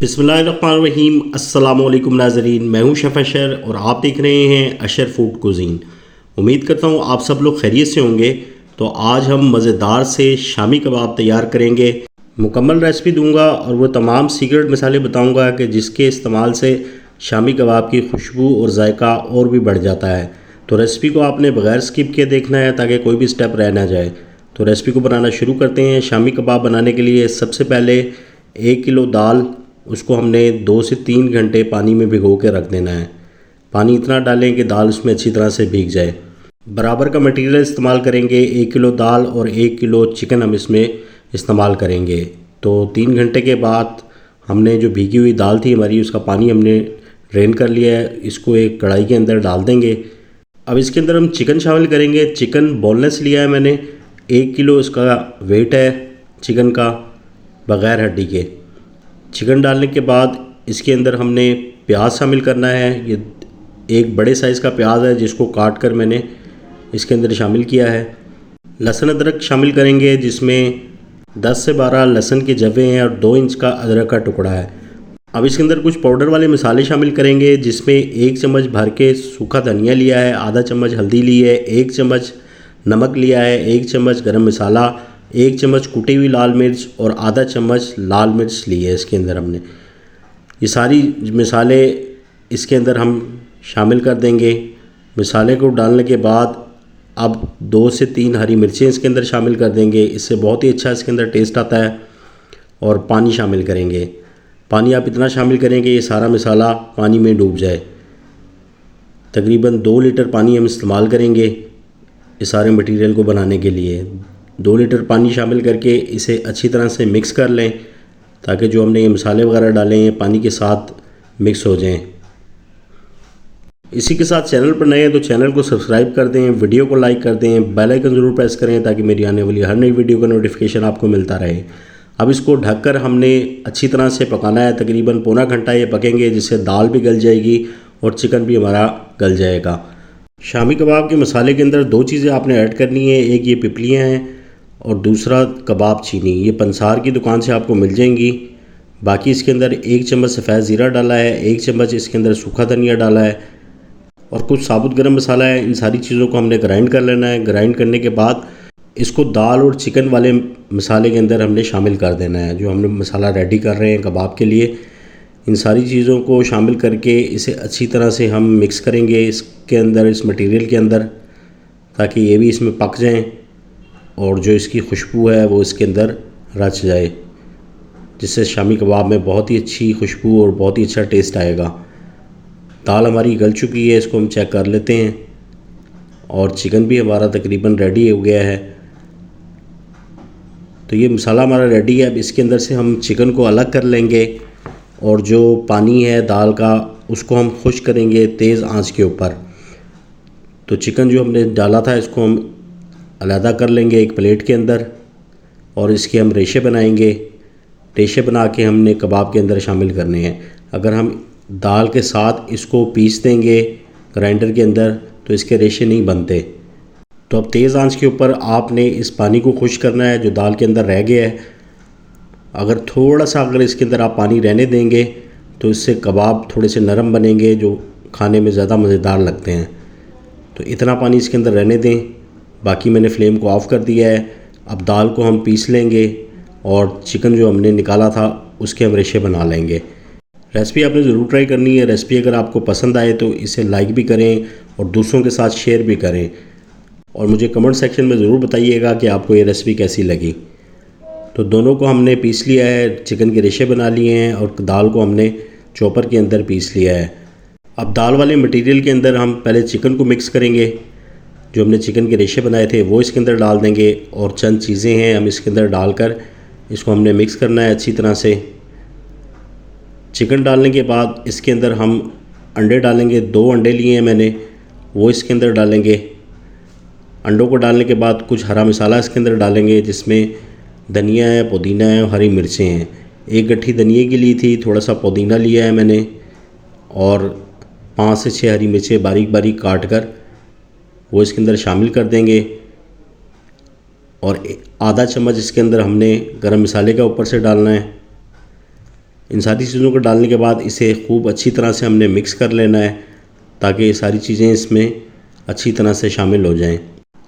बिस्मिल्लाहिर्रहमानिर्रहीम। अस्सलामुअलैकुम नाज़रीन, मैं हूं शेफ़ अशर और आप देख रहे हैं अशर फूड कुज़ीन। उम्मीद करता हूं आप सब लोग खैरियत से होंगे। तो आज हम मज़ेदार से शामी कबाब तैयार करेंगे। मुकम्मल रेसिपी दूंगा और वो तमाम सीक्रेट मसाले बताऊंगा कि जिसके इस्तेमाल से शामी कबाब की खुशबू और जायका और भी बढ़ जाता है। तो रेसिपी को आपने बग़ैर स्किप किए देखना है ताकि कोई भी स्टेप रह ना जाए। तो रेसिपी को बनाना शुरू करते हैं। शामी कबाब बनाने के लिए सबसे पहले 1 किलो दाल, उसको हमने 2 से 3 घंटे पानी में भिगो के रख देना है। पानी इतना डालें कि दाल उसमें अच्छी तरह से भीग जाए। बराबर का मटेरियल इस्तेमाल करेंगे। 1 किलो दाल और 1 किलो चिकन हम इसमें इस्तेमाल करेंगे। तो 3 घंटे के बाद हमने जो भीगी हुई दाल थी हमारी, उसका पानी हमने ड्रेन कर लिया है। इसको एक कढ़ाई के अंदर डाल देंगे। अब इसके अंदर हम चिकन शामिल करेंगे। चिकन बोनलेस लिया है मैंने। 1 किलो इसका वेट है चिकन का, बग़ैर हड्डी के। चिकन डालने के बाद इसके अंदर हमने प्याज शामिल करना है। ये एक बड़े साइज़ का प्याज है जिसको काट कर मैंने इसके अंदर शामिल किया है। लहसुन अदरक शामिल करेंगे जिसमें 10 से 12 लहसुन के जवे हैं और 2 इंच का अदरक का टुकड़ा है। अब इसके अंदर कुछ पाउडर वाले मसाले शामिल करेंगे जिसमें 1 चम्मच भर के सूखा धनिया लिया है, आधा चम्मच हल्दी ली है, 1 चम्मच नमक लिया है, 1 चम्मच गरम मसाला, 1 चम्मच कुटी हुई लाल मिर्च और आधा चम्मच लाल मिर्च ली है। इसके अंदर हमने ये सारी मसाले इसके अंदर हम शामिल कर देंगे। मसाले को डालने के बाद अब 2 से 3 हरी मिर्चें इसके अंदर शामिल कर देंगे। इससे बहुत ही अच्छा इसके अंदर टेस्ट आता है। और पानी शामिल करेंगे। पानी आप इतना शामिल करें कि ये सारा मसाला पानी में डूब जाए। तकरीबन 2 लीटर पानी हम इस्तेमाल करेंगे इस सारे मटेरियल को बनाने के लिए। 2 लीटर पानी शामिल करके इसे अच्छी तरह से मिक्स कर लें ताकि जो हमने ये मसाले वगैरह डाले हैं पानी के साथ मिक्स हो जाएं। इसी के साथ चैनल पर नए हैं तो चैनल को सब्सक्राइब कर दें, वीडियो को लाइक कर दें, बेल आइकन ज़रूर प्रेस करें ताकि मेरी आने वाली हर नई वीडियो का नोटिफिकेशन आपको मिलता रहे। अब इसको ढककर हमने अच्छी तरह से पकाना है। तकरीबन पौना घंटा ये पकेंगे जिससे दाल भी गल जाएगी और चिकन भी हमारा गल जाएगा। शामी कबाब के मसाले के अंदर 2 चीज़ें आपने ऐड करनी है। एक ये पिपलियाँ हैं और दूसरा कबाब चीनी। ये पंसार की दुकान से आपको मिल जाएंगी। बाकी इसके अंदर 1 चम्मच सफ़ेद ज़ीरा डाला है, 1 चम्मच इसके अंदर सूखा धनिया डाला है और कुछ साबुत गरम मसाला है। इन सारी चीज़ों को हमने ग्राइंड कर लेना है। ग्राइंड करने के बाद इसको दाल और चिकन वाले मसाले के अंदर हमने शामिल कर देना है। जो हमने मसाला रेडी कर रहे हैं कबाब के लिए, इन सारी चीज़ों को शामिल करके इसे अच्छी तरह से हम मिक्स करेंगे इसके अंदर, इस मटेरियल के अंदर, ताकि ये भी इसमें पक जाएं और जो इसकी खुशबू है वो इसके अंदर रच जाए, जिससे शामी कबाब में बहुत ही अच्छी खुशबू और बहुत ही अच्छा टेस्ट आएगा। दाल हमारी गल चुकी है, इसको हम चेक कर लेते हैं और चिकन भी हमारा तकरीबन रेडी हो गया है। तो ये मसाला हमारा रेडी है। अब इसके अंदर से हम चिकन को अलग कर लेंगे और जो पानी है दाल का उसको हम खुश्क करेंगे तेज़ आंच के ऊपर। तो चिकन जो हमने डाला था इसको हम अलहदा कर लेंगे एक प्लेट के अंदर और इसके हम रेशे बनाएंगे। रेशे बना के हमने कबाब के अंदर शामिल करने हैं। अगर हम दाल के साथ इसको पीस देंगे ग्राइंडर के अंदर तो इसके रेशे नहीं बनते। तो अब तेज़ आंच के ऊपर आपने इस पानी को खुश्क करना है जो दाल के अंदर रह गया है। अगर इसके अंदर आप पानी रहने देंगे तो इससे कबाब थोड़े से नरम बनेंगे जो खाने में ज़्यादा मज़ेदार लगते हैं। तो इतना पानी इसके अंदर रहने दें। बाकी मैंने फ्लेम को ऑफ़ कर दिया है। अब दाल को हम पीस लेंगे और चिकन जो हमने निकाला था उसके हम रेशे बना लेंगे। रेसिपी आपने ज़रूर ट्राई करनी है। रेसिपी अगर आपको पसंद आए तो इसे लाइक भी करें और दूसरों के साथ शेयर भी करें और मुझे कमेंट सेक्शन में ज़रूर बताइएगा कि आपको ये रेसिपी कैसी लगी। तो दोनों को हमने पीस लिया है, चिकन के रेशे बना लिए हैं और दाल को हमने चॉपर के अंदर पीस लिया है। अब दाल वाले मटेरियल के अंदर हम पहले चिकन को मिक्स करेंगे। जो हमने चिकन के रेशे बनाए थे वो इसके अंदर डाल देंगे और चंद चीज़ें हैं हम इसके अंदर डालकर इसको हमने मिक्स करना है अच्छी तरह से। चिकन डालने के बाद इसके अंदर हम अंडे डालेंगे। 2 अंडे लिए हैं मैंने, वो इसके अंदर डालेंगे। अंडों को डालने के बाद कुछ हरा मसाला इसके अंदर डालेंगे जिसमें धनिया है, पुदीना है और हरी मिर्चें हैं। 1 गट्ठी धनिए की ली थी, थोड़ा सा पुदीना लिया है मैंने और 5 से 6 हरी मिर्चें बारीक बारीक काट कर वो इसके अंदर शामिल कर देंगे और आधा चम्मच इसके अंदर हमने गरम मसाले का ऊपर से डालना है। इन सारी चीज़ों को डालने के बाद इसे खूब अच्छी तरह से हमने मिक्स कर लेना है ताकि ये सारी चीज़ें इसमें अच्छी तरह से शामिल हो जाएं।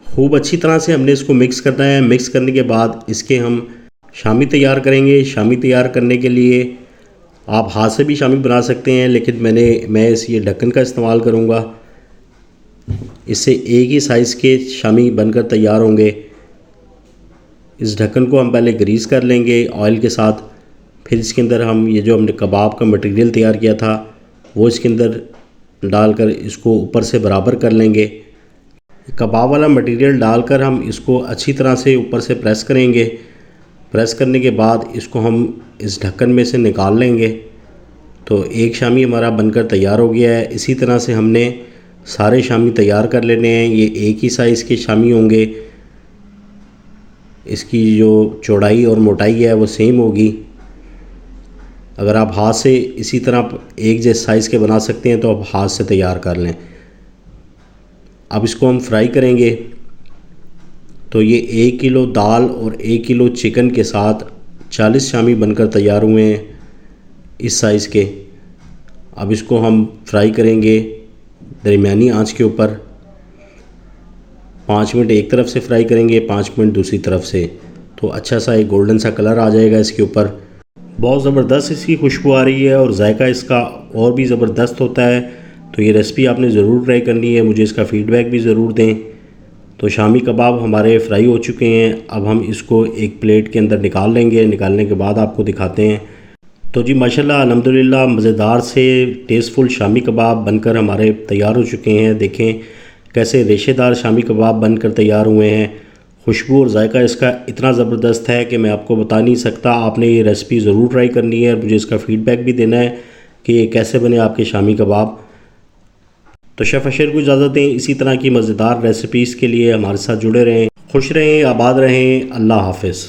खूब अच्छी तरह से हमने इसको मिक्स करना है। मिक्स करने के बाद इसके हम शामी तैयार करेंगे। शामी तैयार करने के लिए आप हाथ से भी शामी बना सकते हैं, लेकिन मैं ये ढक्कन का इस्तेमाल करूँगा। इससे एक ही साइज़ के शामी बनकर तैयार होंगे। इस ढक्कन को हम पहले ग्रीस कर लेंगे ऑयल के साथ, फिर इसके अंदर हम ये जो हमने कबाब का मटेरियल तैयार किया था वो इसके अंदर डालकर इसको ऊपर से बराबर कर लेंगे। कबाब वाला मटेरियल डालकर हम इसको अच्छी तरह से ऊपर से प्रेस करेंगे। प्रेस करने के बाद इसको हम इस ढक्कन में से निकाल लेंगे। तो एक शामी हमारा बनकर तैयार हो गया है। इसी तरह से हमने सारे शामी तैयार कर लेने हैं। ये एक ही साइज़ के शामी होंगे। इसकी जो चौड़ाई और मोटाई है वो सेम होगी। अगर आप हाथ से इसी तरह एक जैसे साइज़ के बना सकते हैं तो आप हाथ से तैयार कर लें। अब इसको हम फ्राई करेंगे। तो ये 1 किलो दाल और 1 किलो चिकन के साथ 40 शामी बनकर तैयार हुए हैं इस साइज़ के। अब इसको हम फ्राई करेंगे दरमियानी आंच के ऊपर। 5 मिनट एक तरफ से फ्राई करेंगे, 5 मिनट दूसरी तरफ से, तो अच्छा सा एक गोल्डन सा कलर आ जाएगा इसके ऊपर। बहुत ज़बरदस्त इसकी खुशबू आ रही है और जायका इसका और भी ज़बरदस्त होता है। तो ये रेसिपी आपने ज़रूर ट्राई करनी है, मुझे इसका फ़ीडबैक भी ज़रूर दें। तो शामी कबाब हमारे फ्राई हो चुके हैं। अब हम इसको एक प्लेट के अंदर निकाल लेंगे। निकालने के बाद आपको दिखाते हैं। तो जी माशाल्लाह अल्हम्दुलिल्लाह मज़ेदार से टेस्टफुल शामी कबाब बनकर हमारे तैयार हो चुके हैं। देखें कैसे रेशेदार शामी कबाब बनकर तैयार हुए हैं। खुशबू और जायका इसका इतना ज़बरदस्त है कि मैं आपको बता नहीं सकता। आपने ये रेसिपी ज़रूर ट्राई करनी है और मुझे इसका फ़ीडबैक भी देना है कि ये कैसे बने आपके शामी कबाब। तो शेफ़ अशर को इजाज़त दें। इसी तरह की मज़ेदार रेसिपीज़ के लिए हमारे साथ जुड़े रहें। खुश रहें, आबाद रहें। अल्लाह हाफ़िज़।